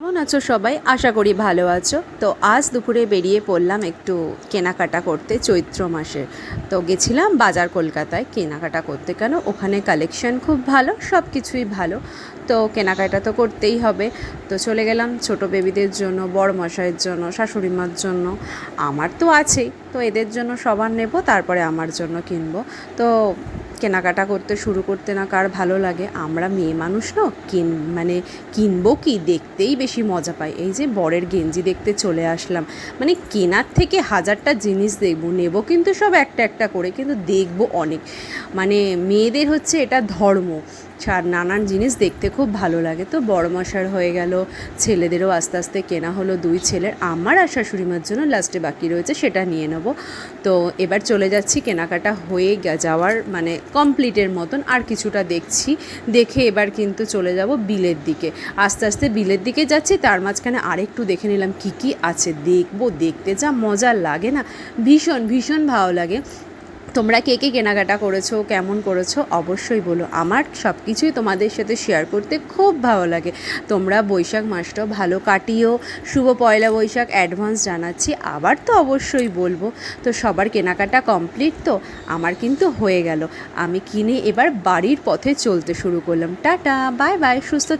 কেমন আছো সবাই? আশা করি ভালো আছো। তো আজ দুপুরে বেরিয়ে পড়লাম একটু কেনাকাটা করতে চৈত্র মাসের। তো গেছিলাম বাজার কলকাতায় কেনাকাটা করতে, কেন ওখানে কালেকশন খুব ভালো, সব কিছুই ভালো। তো কেনাকাটা তো করতেই হবে। তো চলে গেলাম ছোট বেবিদের জন্য, বড় মশাইয়ের জন্য, শাশুড়ি মার জন্য, আমার তো আছেই। তো এদের জন্য সবার নেব, তারপরে আমার জন্য কিনবো। তো কেনাকাটা করতে শুরু করতে না কার ভালো লাগে? আমরা মেয়ে মানুষ না, মানে কিনবো কি, দেখতেই বেশি মজা পাই। এই যে বরের গেঞ্জি দেখতে চলে আসলাম, মানে কেনার থেকে হাজারটা জিনিস দেখবো, নেব কিন্তু সব একটা একটা করে, কিন্তু দেখবো অনেক। মানে মেয়েদের হচ্ছে এটা ধর্ম, নানান জিনিস দেখতে খুব ভালো লাগে। তো বড় মশার হয়ে গেল, ছেলেদেরও আস্তে আস্তে কেনা হলো, দুই ছেলের, আমার আর শাশুড়িমার জন্য লাস্টে বাকি রয়েছে, সেটা নিয়ে নেব। তো এবার চলে যাচ্ছি, কেনাকাটা হয়ে যাওয়ার মানে কমপ্লিটের মতন, আর কিছুটা দেখছি, দেখে এবার কিন্তু চলে যাব বিলের দিকে। আস্তে আস্তে বিলের দিকে যাচ্ছি, তার মাঝখানে আরেকটু দেখে নিলাম কী কী আছে, দেখবো, দেখতে যা মজা লাগে না, ভীষণ ভীষণ ভালো লাগে। তোমরা কে কে কেনাকাটা করেছো, কেমন করেছো অবশ্যই বলো। আমার সব কিছুই তোমাদের সাথে শেয়ার করতে খুব ভালো লাগে। তোমরা বৈশাখ মাসটাও ভালো কাটিও, শুভ পয়লা বৈশাখ অ্যাডভান্স জানাচ্ছি। আবার তো অবশ্যই বলবো। তো সবার কেনাকাটা কমপ্লিট, তো আমার কিন্তু হয়ে গেল। আমি কিনে এবার বাড়ির পথে চলতে শুরু করলাম। টাটা, বাই বাই, সুস্থ